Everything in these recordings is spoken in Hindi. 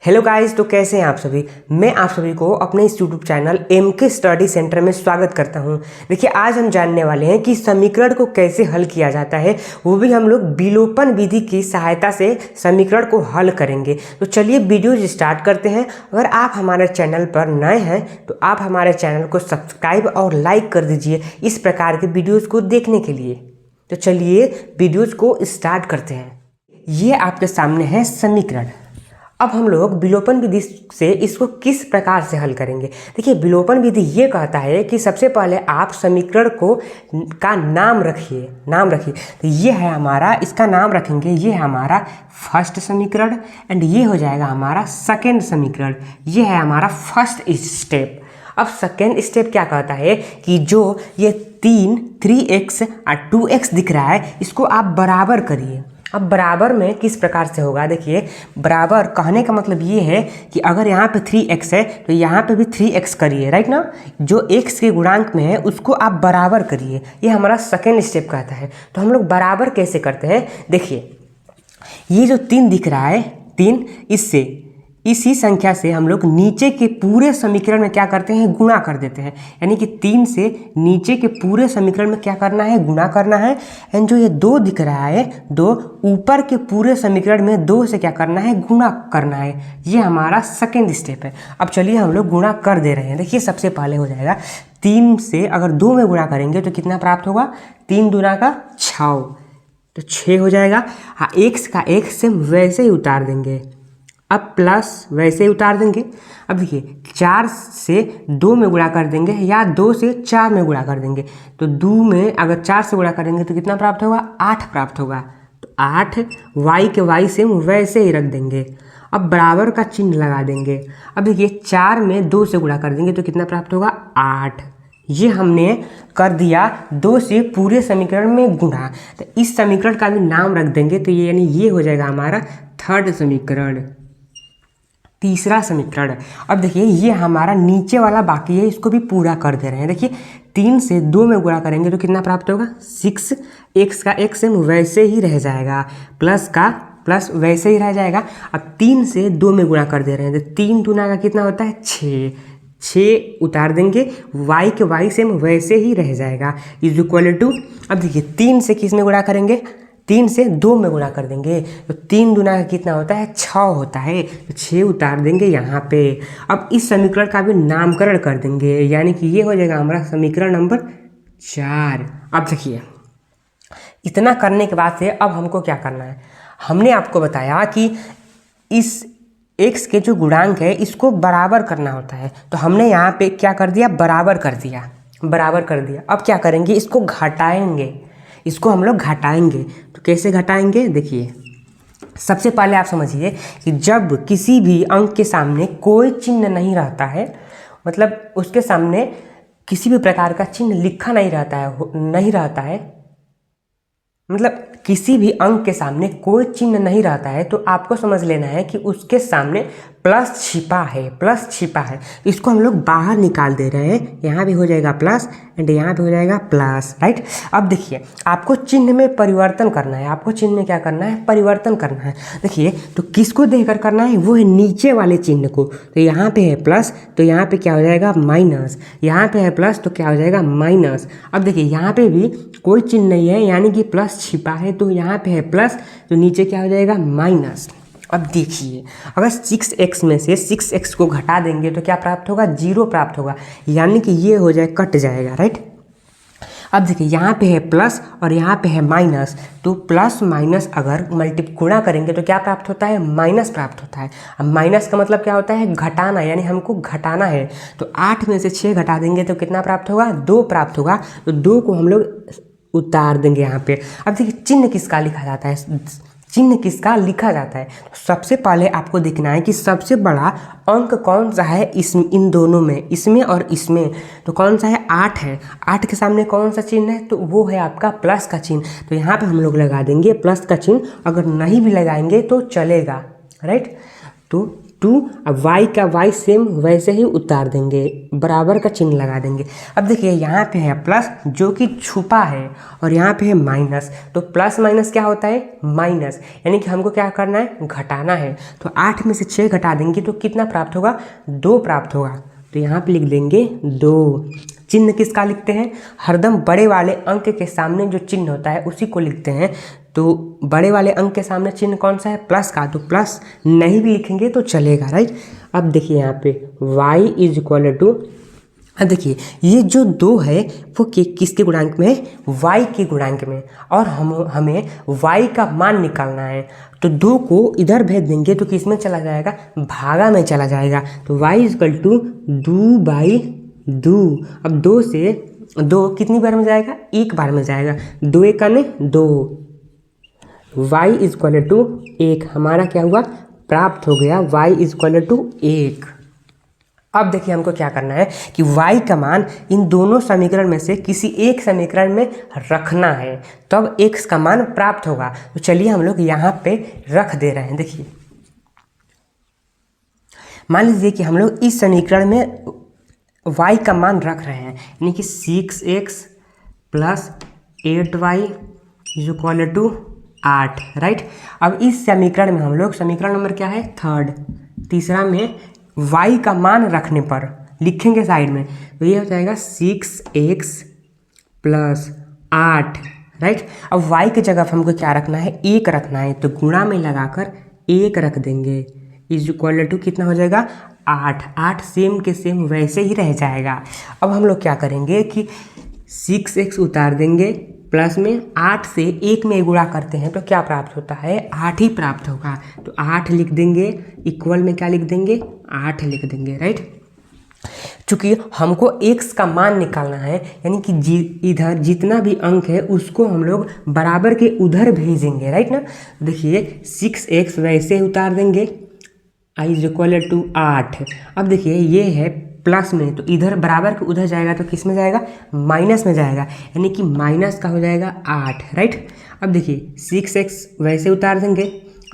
हेलो गाइस, तो कैसे हैं आप सभी। मैं आप सभी को अपने इस YouTube channel MK study centre में स्वागत करता हूं। देखिए, आज हम जानने वाले हैं कि समीकरण को कैसे हल किया जाता है, वो भी हम लोग विलोपन विधि की सहायता से समीकरण को हल करेंगे। तो चलिए वीडियो स्टार्ट करते हैं। अगर आप हमारे चैनल पर नए हैं तो आप हमारे चैनल को सब्सक्राइब और लाइक कर दीजिए इस प्रकार के वीडियोज़ को देखने के लिए। तो चलिए वीडियोज़ को स्टार्ट करते हैं। ये आपके सामने है समीकरण। अब हम लोग विलोपन विधि से इसको किस प्रकार से हल करेंगे। देखिए, विलोपन विधि ये कहता है कि सबसे पहले आप समीकरण को का नाम रखिए। तो ये है हमारा, इसका नाम रखेंगे, ये है हमारा फर्स्ट समीकरण एंड ये हो जाएगा हमारा सेकेंड समीकरण। ये है हमारा फर्स्ट स्टेप। अब सेकेंड स्टेप क्या कहता है कि जो ये 3x और 2x दिख रहा है, इसको आप बराबर करिए। अब बराबर में किस प्रकार से होगा, देखिए, बराबर कहने का मतलब ये है कि अगर यहाँ पे 3x है तो यहाँ पे भी 3x करिए, राइट ना। जो x के गुणांक में है उसको आप बराबर करिए। ये हमारा सेकेंड स्टेप कहता है। तो हम लोग बराबर कैसे करते हैं, देखिए, ये जो 3 दिख रहा है, 3, इसी संख्या से हम लोग नीचे के पूरे समीकरण में क्या करते हैं, गुणा कर देते हैं। यानी कि 3 से नीचे के पूरे समीकरण में क्या करना है, गुणा करना है। एंड जो ये 2 दिख रहा है, 2, ऊपर के पूरे समीकरण में 2 से क्या करना है, गुणा करना है। ये हमारा सेकेंड स्टेप है। अब चलिए हम लोग गुणा कर दे रहे हैं। देखिए, सबसे पहले हो जाएगा 3 से अगर 2 में गुणा करेंगे तो कितना प्राप्त होगा, 3 दूना का 6, तो 6 हो जाएगा। हाँ, x का x से वैसे ही उतार देंगे। अब प्लस वैसे ही उतार देंगे। अब देखिए, 4 से 2 में गुणा कर देंगे या 2 से 4 में गुणा कर देंगे। तो 2 में अगर 4 से गुणा करेंगे तो कितना प्राप्त होगा, 8 प्राप्त होगा। तो 8 y के y से वैसे ही रख देंगे। अब बराबर का चिन्ह लगा देंगे। अब देखिए, 4 में 2 से गुणा कर देंगे तो कितना प्राप्त होगा, 8। ये हमने कर दिया 2 से पूरे समीकरण में गुणा। तो इस समीकरण का भी नाम रख देंगे। तो ये यानी ये हो जाएगा हमारा थर्ड समीकरण, तीसरा समीकरण। अब देखिए, ये हमारा नीचे वाला बाकी है, इसको भी पूरा कर दे रहे हैं। देखिए, 3 से 2 में गुणा करेंगे तो कितना प्राप्त होगा, 6, x का x से वैसे ही रह जाएगा, प्लस का प्लस वैसे ही रह जाएगा। अब 3 से 2 में गुणा कर दे रहे हैं तो 3 दूना का कितना होता है, 6 उतार देंगे, y के y से वैसे ही रह जाएगा, इज इक्वल टू। अब देखिए, 3 से किस में गुणा करेंगे, 3 से 2 में गुणा कर देंगे तो 3 दूना का कितना होता है, 6 होता है। तो 6 उतार देंगे यहाँ पे। अब इस समीकरण का भी नामकरण कर देंगे, यानी कि ये हो जाएगा हमारा समीकरण नंबर 4। अब देखिए, इतना करने के बाद से अब हमको क्या करना है, हमने आपको बताया कि इस x के जो गुणांक है इसको बराबर करना होता है। तो हमने यहाँ पे क्या कर दिया, बराबर कर दिया। अब क्या करेंगे, इसको घटाएंगे। इसको हम लोग घटाएंगे। तो कैसे घटाएंगे, देखिए, सबसे पहले आप समझिए कि जब किसी भी अंक के सामने कोई चिन्ह नहीं रहता है, मतलब उसके सामने किसी भी प्रकार का चिन्ह लिखा नहीं रहता है, मतलब किसी भी अंक के सामने कोई चिन्ह नहीं रहता है, तो आपको समझ लेना है कि उसके सामने प्लस छिपा है। इसको हम लोग बाहर निकाल दे रहे हैं। यहाँ भी हो जाएगा प्लस एंड यहाँ भी हो जाएगा प्लस, राइट। अब देखिए, आपको चिन्ह में परिवर्तन करना है। परिवर्तन करना है। देखिए, तो किसको देखकर करना है, वो है नीचे वाले चिन्ह को। तो यहाँ पे है प्लस, तो यहाँ पे क्या हो जाएगा, माइनस। यहाँ पे है प्लस, तो क्या हो जाएगा, माइनस। अब देखिए, यहाँ पे भी कोई चिन्ह नहीं है, यानी कि प्लस छिपा है, तो यहाँ पे है प्लस, तो नीचे क्या हो जाएगा, माइनस। अब देखिए, अगर 6x में से 6x को घटा देंगे तो क्या प्राप्त होगा, 0 प्राप्त होगा, यानी कि ये हो जाए, कट जाएगा, राइट। अब देखिए, यहाँ पे है प्लस और यहाँ पे है माइनस, तो प्लस माइनस अगर गुणा करेंगे तो क्या प्राप्त होता है, माइनस प्राप्त होता है। अब माइनस का मतलब क्या होता है, घटाना, यानी हमको घटाना है। तो 8 में से 6 घटा देंगे तो कितना प्राप्त होगा, 2 प्राप्त होगा। तो 2 को हम लोग उतार देंगे यहाँ पे। अब देखिए, चिन्ह किसका लिखा जाता है। तो सबसे पहले आपको देखना है कि सबसे बड़ा अंक कौन सा है इन दोनों में, इसमें और इसमें। तो कौन सा है, 8 है। 8 के सामने कौन सा चिन्ह है, तो वो है आपका प्लस का चिन्ह। तो यहाँ पे हम लोग लगा देंगे प्लस का चिन्ह। अगर नहीं भी लगाएंगे तो चलेगा, राइट। तो 2, अब y का y सेम वैसे ही उतार देंगे, बराबर का चिन्ह लगा देंगे। अब देखिए यहाँ पे है प्लस जो कि छुपा है और यहाँ पे है माइनस, तो प्लस माइनस क्या होता है माइनस, यानी कि हमको क्या करना है घटाना है। तो 8 में से 6 घटा देंगे तो कितना प्राप्त होगा 2 प्राप्त होगा। तो यहाँ पे लिख देंगे 2। चिन्ह किसका लिखते हैं, हरदम बड़े वाले अंक के सामने जो चिन्ह होता है उसी को लिखते हैं। तो बड़े वाले अंक के सामने चिन्ह कौन सा है प्लस का, तो प्लस नहीं भी लिखेंगे तो चलेगा, राइट। अब देखिए यहाँ पे y इज इक्वल टू, अब देखिए ये जो 2 है वो किसके गुणांक में है y के गुणांक में, और हमें y का मान निकालना है। तो 2 को इधर भेज देंगे तो किस में चला जाएगा भागा में चला जाएगा। तो y इज इक्वल टू 2/2। अब 2 से 2 कितनी बार में जाएगा एक बार में जाएगा, 2 एक 2, y इज इक्वल टू 1। हमारा क्या हुआ प्राप्त हो गया y इज इक्वल टू 1। अब देखिए हमको क्या करना है कि y का मान इन दोनों समीकरण में से किसी एक समीकरण में रखना है, तब x का मान प्राप्त होगा। तो चलिए हम लोग यहाँ पे रख दे रहे हैं। देखिए मान लीजिए कि हम लोग इस समीकरण में y का मान रख रहे हैं, यानी कि 6x plus 8y is equal to 8, right. अब इस समीकरण में हम लोग, समीकरण नंबर क्या है थर्ड, तीसरा में y का मान रखने पर लिखेंगे साइड में, तो ये हो जाएगा 6x प्लस 8, राइट। अब y की जगह हमको क्या रखना है 1 रखना है, तो गुणा में लगाकर 1 रख देंगे इज इक्वल टू कितना हो जाएगा 8। 8 सेम के सेम वैसे ही रह जाएगा। अब हम लोग क्या करेंगे कि 6x उतार देंगे, प्लस में 8 से 1 में गुणा करते हैं तो क्या प्राप्त होता है 8 ही प्राप्त होगा। तो 8 लिख देंगे, इक्वल में क्या लिख देंगे 8 लिख देंगे, राइट। चूँकि हमको x का मान निकालना है, यानी कि इधर जितना भी अंक है उसको हम लोग बराबर के उधर भेजेंगे, राइट ना। देखिए 6x वैसे ही उतार देंगे इज इक्वल टू 8। अब देखिए ये है प्लस में, तो इधर बराबर के उधर जाएगा तो किस में जाएगा माइनस में जाएगा, यानी कि माइनस का हो जाएगा 8, राइट। अब देखिए 6x वैसे उतार देंगे।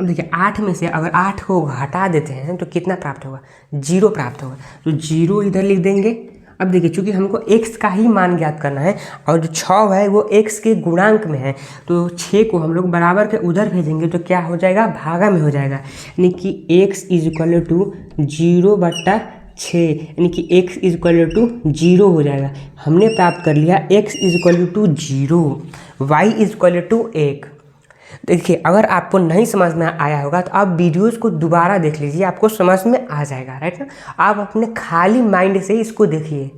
अब देखिए 8 में से अगर 8 को हटा देते हैं तो कितना प्राप्त होगा 0 प्राप्त होगा, तो 0 इधर लिख देंगे। अब देखिए चूँकि हमको x का ही मान ज्ञात करना है और जो 6 है वो x के गुणांक में है, तो 6 को हम लोग बराबर के उधर भेजेंगे तो क्या हो जाएगा भागा में हो जाएगा, यानी कि x इज इक्वल टू 0/6, यानी कि x इज इक्वल टू 0 हो जाएगा। हमने प्राप्त कर लिया x is equal to 0, y is equal to 1। देखिए अगर आपको नहीं समझ में आया होगा तो आप वीडियोस को दोबारा देख लीजिए, आपको समझ में आ जाएगा, राइट ना। आप अपने खाली माइंड से इसको देखिए।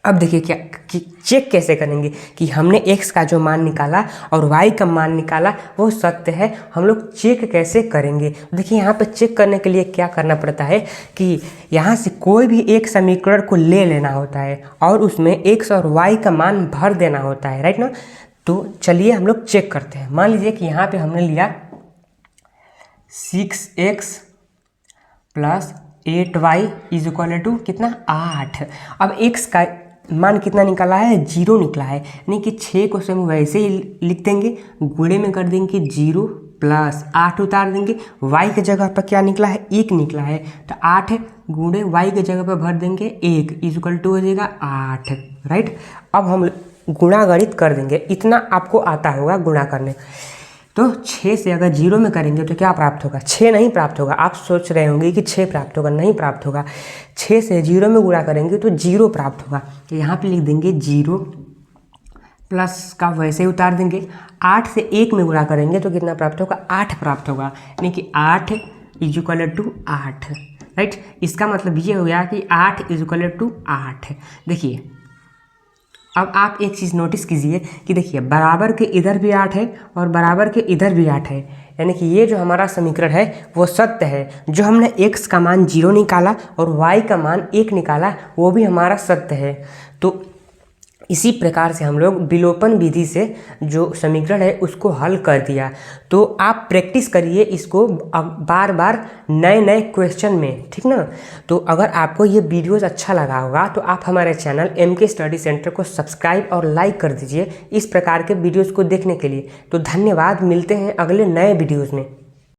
अब देखिए क्या कि चेक कैसे करेंगे कि हमने x का जो मान निकाला और y का मान निकाला वो सत्य है, हम लोग चेक कैसे करेंगे। देखिए यहाँ पे चेक करने के लिए क्या करना पड़ता है कि यहाँ से कोई भी एक समीकरण को ले लेना होता है और उसमें x और y का मान भर देना होता है, राइट ना। तो चलिए हम लोग चेक करते हैं। मान लीजिए कि यहाँ पे हमने लिया 6x plus 8y is equal to कितना 8। अब x का मान कितना निकला है 0 निकला है, यानी कि 6 को हम वैसे ही लिख देंगे, गुणे में कर देंगे 0 प्लस 8 उतार देंगे, y के जगह पर क्या निकला है 1 निकला है, तो 8 गुणे y के जगह पर भर देंगे 1 इज इक्वल टू हो जाएगा 8, राइट। अब हम गुणा गणित कर देंगे, इतना आपको आता होगा गुणा करने। तो 6 से अगर 0 में करेंगे तो क्या प्राप्त होगा 6 नहीं प्राप्त होगा। आप सोच रहे होंगे कि 6 प्राप्त होगा, नहीं प्राप्त होगा। 6 से 0 में गुणा करेंगे तो 0 प्राप्त होगा, तो यहाँ पे लिख देंगे 0 प्लस का वैसे ही उतार देंगे। 8 से 1 में गुणा करेंगे तो कितना प्राप्त होगा 8 प्राप्त होगा, यानी कि 8 इज इक्वल टू 8, राइट। इसका मतलब ये हो गया कि 8 इज इक्वल टू 8। देखिए अब आप एक चीज़ नोटिस कीजिए कि देखिए बराबर के इधर भी 8 है और बराबर के इधर भी 8 है, यानी कि ये जो हमारा समीकरण है वो सत्य है। जो हमने x का मान 0 निकाला और y का मान 1 निकाला वो भी हमारा सत्य है। तो इसी प्रकार से हम लोग विलोपन विधि से जो समीकरण है उसको हल कर दिया। तो आप प्रैक्टिस करिए इसको बार बार नए नए क्वेश्चन में, ठीक ना। तो अगर आपको ये वीडियोस अच्छा लगा होगा तो आप हमारे चैनल MK स्टडी सेंटर को सब्सक्राइब और लाइक कर दीजिए इस प्रकार के वीडियोस को देखने के लिए। तो धन्यवाद, मिलते हैं अगले नए वीडियोज़ में।